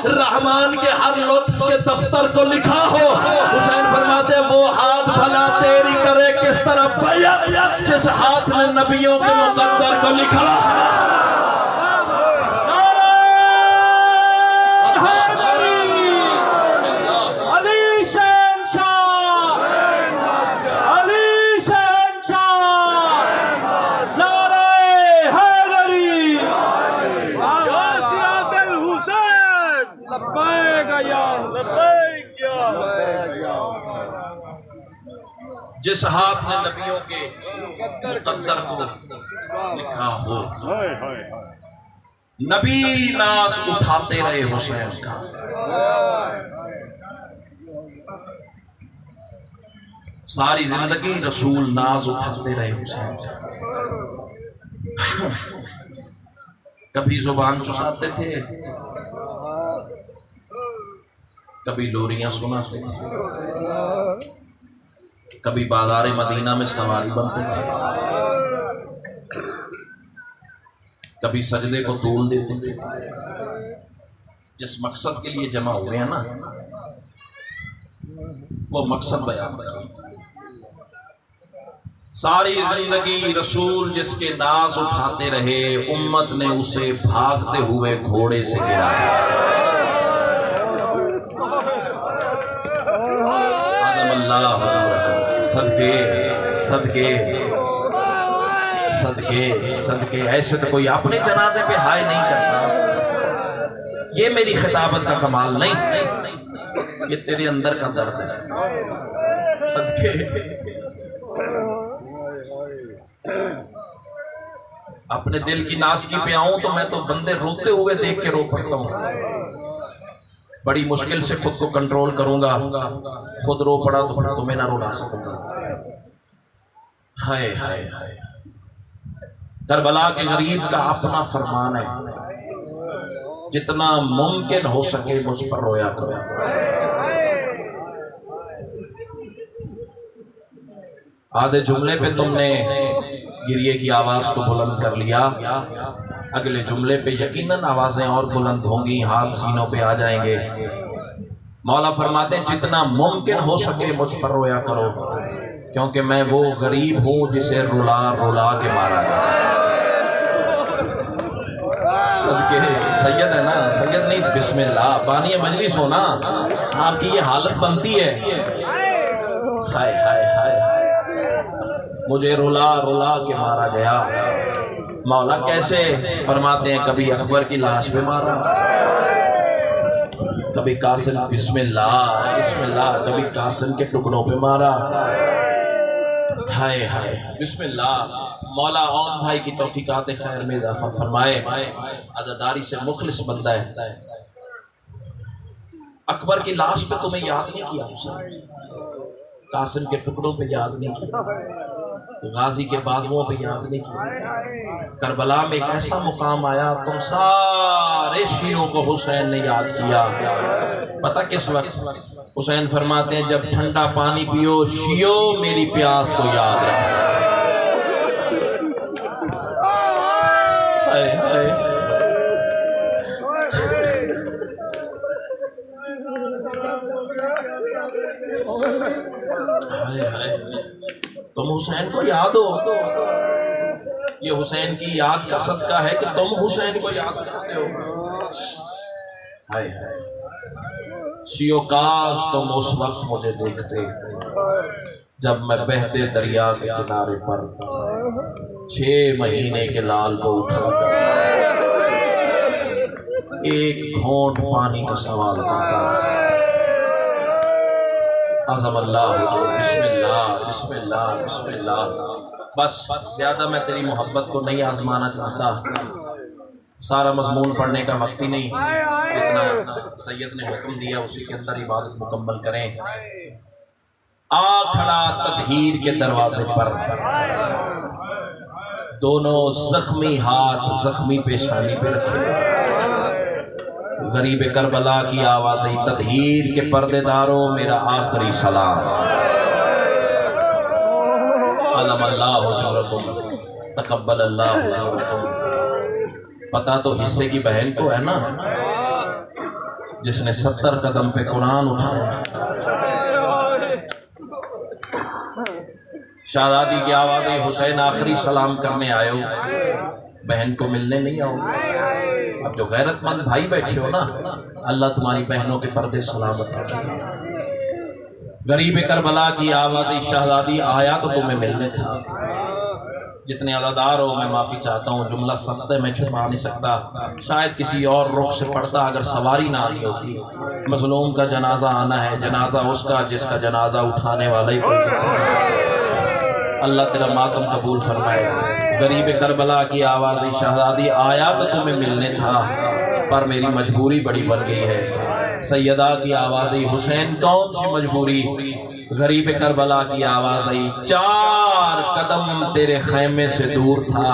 Speaker 1: رحمان کے ہر لطف کے دفتر کو لکھا ہو۔ حسین فرماتے ہیں وہ ہاتھ بھلا تیری کرے کس طرح بیعت جس ہاتھ نے نبیوں کے مقدر کو لکھا۔ جس ہاتھ نے نبیوں کے مقدر کو لکھا ہو، نبی ناز اٹھاتے رہے حسین کا۔ ساری زندگی رسول ناز اٹھاتے رہے حسین کا۔ کبھی زبان چساتے تھے، کبھی لوریاں سناتے تھے، کبھی بازار مدینہ میں سواری بنتے تھے، کبھی سجدے کو طول دیتے تھے۔ جس مقصد کے لیے جمع ہوئے ہیں نا وہ مقصد بیان کریں۔ ساری زندگی رسول جس کے ناز اٹھاتے رہے، امت نے اسے بھاگتے ہوئے گھوڑے سے گرا دیا۔ اللہ حضور صدقے صدقے صدقے صدقے، ایسے تو کوئی اپنے جنازے پہ ہائے نہیں کرتا۔ یہ میری خطابت کا کمال نہیں، یہ تیرے اندر کا درد ہے۔ صدقے اپنے دل کی نازکی پہ آؤں تو میں تو بندے روتے ہوئے دیکھ کے رو پڑتا ہوں، بڑی مشکل سے خود کو کنٹرول کروں گا، خود رو پڑا تو پڑا تمہیں نہ رولا سکوں گا۔ ہائے ہائے ہائے، کربلا کے غریب کا اپنا فرمان ہے، جتنا ممکن ہو سکے مجھ پر رویا کرو۔ آدھے جملے پہ تم نے گریے کی آواز کو بلند کر لیا، اگلے جملے پہ یقیناً آوازیں اور بلند ہوں گی، ہاتھ سینوں پہ آ جائیں گے۔ مولا فرماتے ہیں جتنا ممکن ہو سکے مجھ پر رویا کرو، کیونکہ میں وہ غریب ہوں جسے رلا رلا کے مارا گیا۔ صدقے سید ہے نا، سید نہیں بسم اللہ، بانی مجلس ہو نا، آپ کی یہ حالت بنتی ہے۔ ہائے ہائے ہائے، مجھے رلا رلا کے مارا گیا۔ مولا کیسے؟ فرماتے ہیں کبھی اکبر کی لاش پہ مارا، کبھی قاسم بسم اللہ کبھی قاسم کے ٹکڑوں پہ مارا. ہائے ہائے بسم اللہ. مولا اون بھائی کی توفیقات خیر میں اضافہ فرمائے. عزاداری سے مخلص بندہ ہے. اکبر کی لاش پہ تمہیں یاد نہیں کیا حسین, قاسم کے ٹکڑوں پہ یاد نہیں کیا, غازی کے بازوؤں پہ یاد نہیں کیا. کربلا میں ایک ایسا مقام آیا تم سارے شیعوں کو حسین نے یاد کیا. پتہ کس وقت؟ حسین فرماتے ہیں جب ٹھنڈا پانی پیو شیعوں میری پیاس کو یاد رکھو. تم حسین کو یاد ہو. یہ حسین کی یاد کا صدقہ ہے کہ تم حسین کو یاد کرتے ہو. ہائے ہائے شیعو کاش تم اس وقت مجھے دیکھتے جب میں بہتے دریا کے کنارے پر 6 مہینے کے لال کو اٹھا کر ایک گھونٹ پانی کا سوال کرتا. عظم اللہ بسم اللہ بسم اللہ بسم اللہ. بس زیادہ میں تیری محبت کو نہیں آزمانا چاہتا. سارا مضمون پڑھنے کا وقت ہی نہیں, جتنا سید نے حکم دیا اسی کے اندر عبادت مکمل کریں. آ کھڑا تطہیر کے دروازے پر, دونوں زخمی ہاتھ زخمی پیشانی پہ رکھے. غریب کربلا کی آوازیں تطہیر کے پردے داروں میرا آخری سلام. علم اللہ جورکم تقبل اللہ جورکم. پتہ تو حصے کی بہن کو ہے نا جس نے 70 قدم پہ قرآن اٹھایا. شہزادی کی آوازیں حسین آخری سلام کرنے آئے ہو, بہن کو ملنے نہیں آؤ. اب جو غیرت مند بھائی بیٹھے ہو نا, اللہ تمہاری بہنوں کے پردے سلامت رکھے. غریب کربلا کی آوازیں شہزادی آیا تو تمہیں ملنے تھا. جتنے عزادار ہو میں معافی چاہتا ہوں, جملہ سخت ہے میں چھپا نہیں سکتا. شاید کسی اور رخ سے پڑھتا اگر سواری نہ آئی ہوتی. مظلوم کا جنازہ آنا ہے, جنازہ اس کا جس کا جنازہ اٹھانے والا ہی کوئی نہیں. اللہ تیرا ماتم قبول فرمائے. غریب کربلا کی آوازیں شہزادی آیا تو تمہیں ملنے تھا پر میری مجبوری بڑی بن گئی ہے. سیدہ کی آوازیں حسین کون سی مجبوری. غریب کربلا کی آوازیں 4 قدم تیرے خیمے سے دور تھا,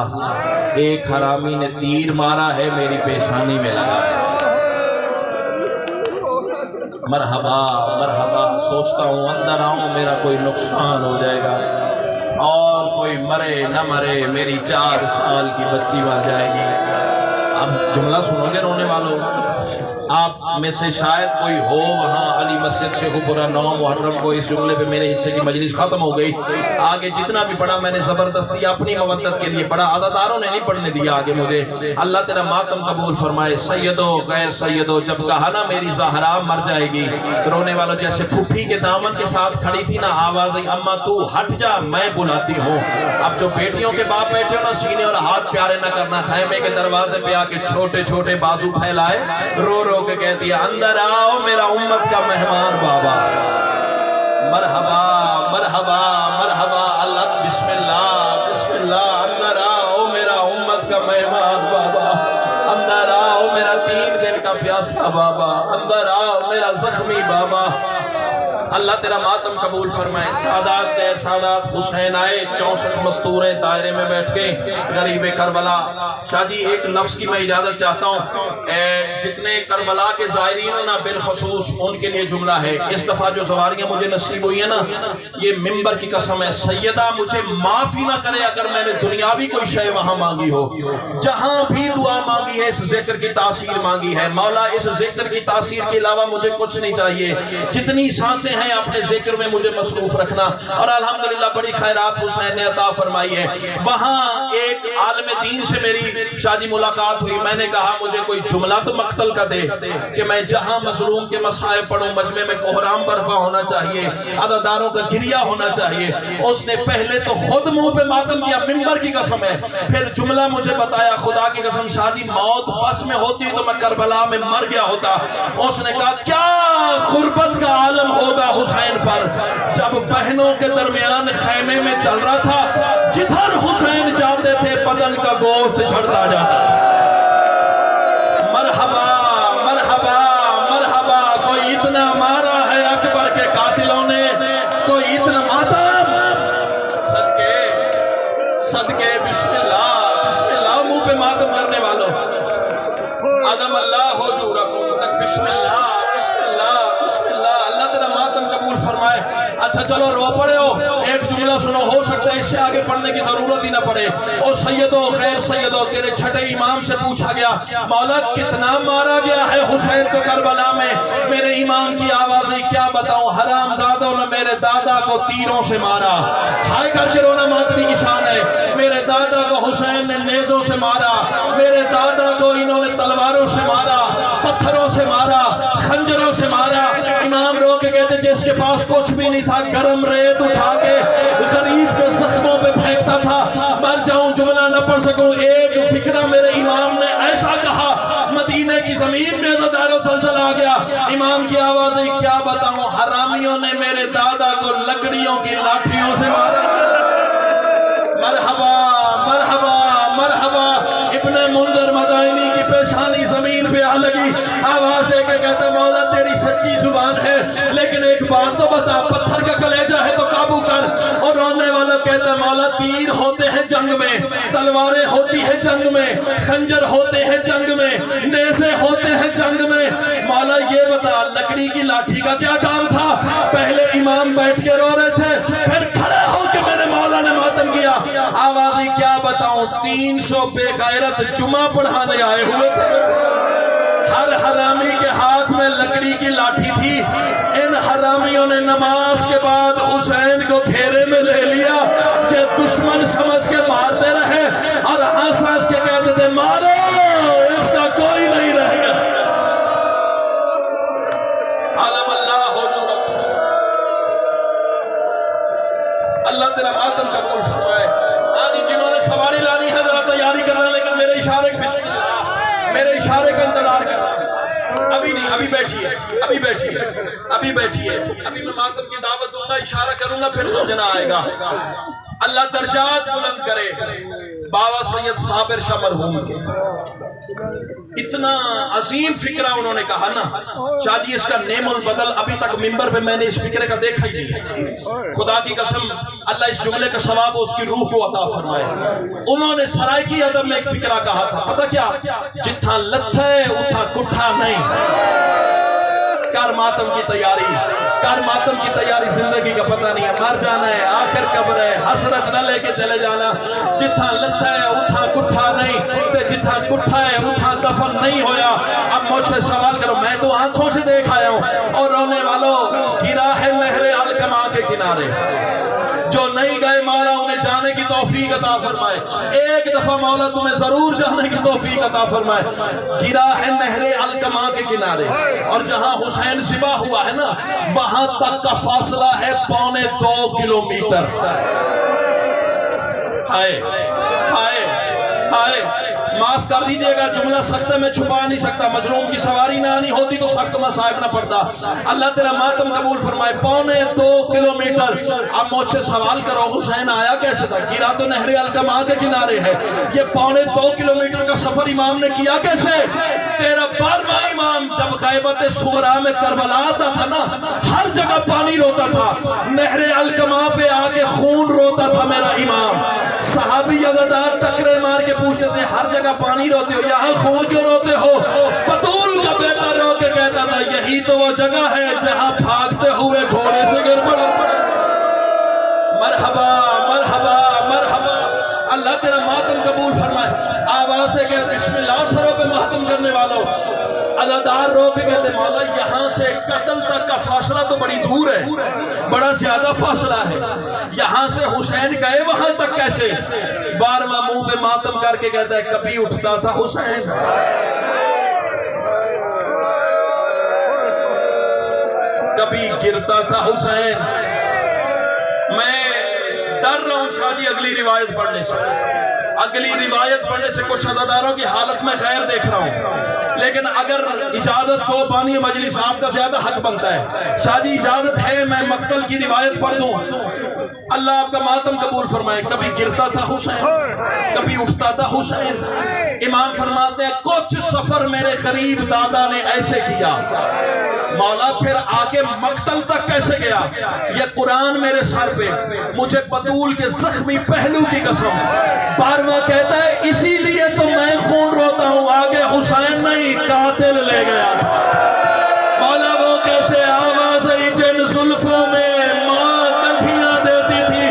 Speaker 1: ایک حرامی نے تیر مارا ہے میری پیشانی میں لگا ہے. مرحبا مرحبا. سوچتا ہوں اندر آؤں میرا کوئی نقصان ہو جائے گا اور کوئی مرے نہ مرے میری 4 سال کی بچی مر جائے گی. اب جملہ سنو گے رونے والوں, آپ میں سے شاید کوئی ہو وہاں علی مسجد سے پورا 9 محرم کو اس جملے پہ میرے حصے کی مجلس ختم ہو گئی. آگے جتنا بھی پڑھا میں نے زبردستی اپنی مودت کے لیے پڑھا, عزاداروں نے نہیں پڑھنے دیا آگے مجھے. اللہ تیرا ماتم قبول فرمائے. سیدو غیر سیدو جب کہا نا میری زہرا مر جائے گی, رونے والوں جیسے پھپھی کے دامن کے ساتھ کھڑی تھی نا, آوازیں اما تو ہٹ جا میں بلاتی ہوں. اب جو بیٹیوں کے باپ بیٹھے ہو نا, سینے اور ہاتھ پیارے نہ کرنا. خیمے کے دروازے پہ آ کے چھوٹے چھوٹے بازو پھیلائے, رو رو کے کہتی ہے اندر آؤ میرا امت کا مہمان بابا. مرحبا مرحبا مرحبا. اللہ بسم اللہ بسم اللہ. اندر آؤ میرا امت کا مہمان بابا, اندر آؤ میرا 3 دن کا پیاسا بابا, اندر آؤ میرا زخمی بابا. اللہ تیرا ماتم قبول فرمائے. سادات غیر سادات حسین آئے, 64 مستوریں دائرے میں بیٹھ گئے. غریب کربلا. شاہ جی ایک لفظ کی میں اجازت چاہتا ہوں, جتنے کربلا کے زائرین ہو نا بالخصوص ان کے لیے جملہ ہے. اس دفعہ جو سواریاں مجھے نصیب ہوئی ہیں نا, یہ ممبر کی قسم ہے, سیدہ مجھے معافی نہ کرے اگر میں نے دنیاوی کوئی شے وہاں مانگی ہو. جہاں بھی دعا مانگی ہے اس ذکر کی تاثیر مانگی ہے. مولا اس ذکر کی تاثیر کے علاوہ مجھے کچھ نہیں چاہیے. جتنی سانسیں ہیں اپنے ذکر میں مجھے مصروف رکھنا، اور الحمدللہ بڑی خیرات حسین نے عطا فرمائی ہے۔ وہاں ایک عالم دین سے میری شادی ملاقات ہوئی، میں نے کہا مجھے کوئی جملہ تو مقتل کا دے کہ میں جہاں مظلوم کے مصائب پڑھوں مجمع میں کوہرام برپا ہونا چاہیے، عزاداروں کا گریہ ہونا چاہیے۔ اس نے پہلے تو خود منہ پہ ماتم کیا، منبر کی قسم ہے، پھر جملہ مجھے بتایا، خدا کی قسم شادی موت بس میں ہوتی تو میں کربلا میں مر گیا ہوتا۔ اس نے کہا کیا غربت کا عالم ہوگا حسین پر، جب بہنوں کے درمیان خیمے میں چل رہا تھا، جدھر حسین جاتے تھے بدن کا گوشت جھڑتا جاتا۔ مرحبا مرحبا مرحبا، کوئی اتنا مارا ہے اکبر کے قاتلوں نے، کوئی اتنا ماتم، صدقے صدقے بسم اللہ منہ پہ ماتم کرنے والوں، عظم اللہ حضورکم تک بسم اللہ بسم اللہ بسم اللہ، اللہ تعالیٰ ماتم قبول فرمائے۔ اچھا چلو رو پڑے ہو، ایک جملہ سنو، ہو سکتا ہے اس سے آگے پڑھنے کی ضرورت ہی نہ پڑے۔ اور سیدو خیر سیدو، تیرے چھٹے امام سے پوچھا گیا مولا کتنا مارا گیا ہے حسین کو کربلا میں؟ میرے امام کی آوازیں کیا بتاؤں، حرام زادوں نے میرے دادا کو تیروں سے مارا، ہائے کر کے رونا ماتمی کی شان ہے، میرے دادا کو حسین نے نیزوں سے مارا، میرے دادا کو انہوں نے تلواروں سے مارا، پتھروں سے مارا، خنجروں سے مارا۔ امام رو کے کہتے جس کے پاس کچھ بھی نہیں تھا گرم ریت اٹھا کے غریب کے زخموں پہ پھینکتا تھا۔ مر جاؤں جملہ نہ پڑھ سکوں، ایک فکرہ میرے امام نے ایسا کہا، مدینے کی زمین میں عزادار و زلزلہ آ گیا۔ امام کی آوازیں کیا بتاؤں، حرامیوں نے میرے دادا کو لکڑیوں کی لاٹھیوں سے مارا۔ مرحبا مرحبا مرحبا، ابن منذر مدائنی کی پیشانی زمین پہ آ لگی، آواز دے کے کہتا مولا تیری سچی زبان ہے لیکن ایک بات تو بتا، پتھر کا کلیجہ ہے تو قابو کر۔ اور رونے والا کہتا مولا تیر ہوتے ہیں جنگ میں، تلواریں ہوتی ہیں جنگ میں، خنجر ہوتے ہیں جنگ میں، نیزے ہوتے ہیں جنگ میں، مولا یہ بتا لکڑی کی لاٹھی کا کیا کام تھا؟ پہلے امام بیٹھ کے رو رہے تھے، پھر کھڑے ہو کے میرے مولا نے ماتم کیا۔ آوازیں کیا بتاؤں، 300 بے غیرت جمعہ پڑھانے آئے ہوئے تھے، ہر حرامی کے ہاتھ میں لکڑی کی لاٹھی تھی۔ ان حرامیوں نے نماز کے بعد حسین کو گھیرے میں لے لیا کہ دشمن سمجھ کے مارتے رہے، اور ہنس ہنس کے کہتے تھے مارو اس کا کوئی نہیں رہ گیا۔ عالم اللہ حضورکم، اللہ تیرا ماتم قبول فرمائے۔ آج جنہوں نے سواری لانی ہے ذرا تیاری کرنا، لیکن میرے اشارے کے بسم اللہ، میرے اشارے کا انتظار کرنا۔ ابھی نہیں، ابھی بیٹھیے ابھی بیٹھیے ابھی بیٹھیے، ابھی میں ماتم کی دعوت دوں گا، اشارہ کروں گا، پھر سمجھنا آئے گا۔ اللہ درجات بلند کرے بابا سید صابر شاہ مرحوم کے، اتنا عظیم فکرہ انہوں نے کہا نا شاہ جی، اس کا نیم البدل ابھی تک منبر پہ میں نے اس فکرے کا دیکھا ہی نہیں۔ خدا کی قسم اللہ اس جملے کا ثواب اس کی روح کو عطا فرمائے۔ انہوں نے سرائکی ادب میں ایک فکرہ کہا تھا، پتہ کیا؟ جتھا لتھے اتھا کٹھا نہیں۔ کر ماتم کی تیاری، کر ماتم کی تیاری، زندگی کا پتہ نہیں ہے، مر جانا ہے، آخر قبر ہے، حسرت نہ لے کے چلے جانا۔ جتھا لتھا ہے اتھا کٹھا نہیں، تے جتھا کٹھا ہے اتھا دفن نہیں ہویا۔ اب مجھ سے سوال کرو، میں تو آنکھوں سے دیکھ آیا ہوں، اور رونے والوں گرا ہے نہر الکما کے کنارے، جو نہیں گئے مولا انہیں جانے کی توفیق عطا فرمائے۔ ایک دفعہ مولا تمہیں ضرور جانے کی توفیق عطا فرمائے۔ گرا ہے نہر الکما کے کنارے، اور جہاں حسین ذبح ہوا ہے نا وہاں تک کا فاصلہ ہے 2.25 کلومیٹر۔ ہائے ہائے ہائے، معاف کر دیجئے گا جملہ سخت میں چھپا نہیں سکتا، مظلوم کی سواری نہ آنی ہوتی تو سخت مصائب نہ پڑتا۔ اللہ تیرا ماتم قبول فرمائے۔ 2.25 کلومیٹر۔ اب مجھ سے سوال کرو حسین آیا کیسے تھا؟ گرا تو نہر الکما کے کنارے ہے، یہ 2.25 کلومیٹر کا سفر امام نے کیا کیسے؟ تیرا 12واں امام جب غیبت صغرا میں کربلا آتا تھا نا، ہر جگہ پانی روتا تھا، نہر الکما پہ آ کے خون روتا تھا میرا امام۔ صحابی عزادار ٹکرے مار کے پوچھتے تھے ہر جگہ پانی روتے ہو، یہاں خون کیوں روتے ہو؟ بطول کا بیٹا رو کے کہتا تھا یہی تو وہ جگہ ہے جہاں بھاگتے ہوئے گھوڑے سے گر پڑے۔ مرحبا مرحبا مرحبا، اللہ تیرا ماتم قبول فرمائے۔ آواز سے کہ بسم اللہ سروں پہ ماتم کرنے والوں، ادادار رو کے کہتے مولا یہاں سے قتل تک کا فاصلہ تو بڑی دور ہے، بڑا زیادہ فاصلہ ہے، یہاں سے حسین گئے وہاں تک کیسے؟ 12واں منہ پہ ماتم کر کے کہتا ہے کبھی اٹھتا تھا حسین، کبھی گرتا تھا حسین۔ میں ڈر رہا ہوں شاہ جی اگلی روایت پڑھنے سے، اگلی روایت پڑھنے سے کچھ عزاداروں کی حالت میں خیر دیکھ رہا ہوں، لیکن اگر اجازت تو بانی مجلس آپ کا زیادہ حق بنتا ہے۔ شاہ جی اجازت ہے میں مقتل کی روایت پڑھ دوں؟ اللہ آپ کا ماتم قبول فرمائے۔ کبھی گرتا تھا حسین، کبھی اٹھتا تھا حسین۔ امام فرماتے ہیں کچھ سفر میرے قریب دادا نے ایسے کیا، مولا پھر آگے مقتل تک کیسے گیا؟ یہ قرآن میرے سر پہ، مجھے بطول کے زخمی پہلو کی قسم۔ 12واں کہتا ہے اسی لیے تو میں خون روتا ہوں، آگے حسین نہیں قاتل لے گیا۔ مولا وہ کیسے آواز آئی جن زلفوں میں ماں کٹھیاں دیتی تھی،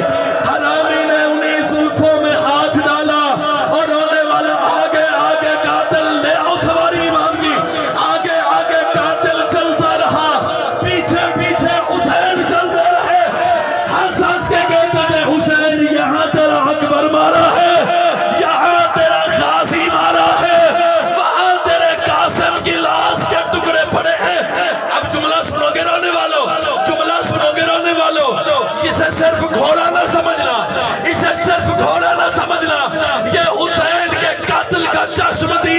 Speaker 1: حرامی نے انہی زلفوں میں ہاتھ ڈالا اور رونے والا آگے آگے قاتل لے آؤ سواری امام کی، آگے آگے قاتل چلتا رہا، پیچھے پیچھے حسین چلتے رہے، ہنس ہنس کے کہتے تھے حسین یہاں تیرا اکبر مارا ہے، یہاں تیرا غازی مارا ہے، وہاں تیرے قاسم کی لاش کے ٹکڑے پڑے ہیں۔ اب جملہ سنو گے رونے والو، جملہ سنو گے رونے والو، اسے صرف گھوڑا نہ سمجھنا، اسے صرف گھوڑا نہ سمجھنا، یہ حسین کے قاتل کا چشم دید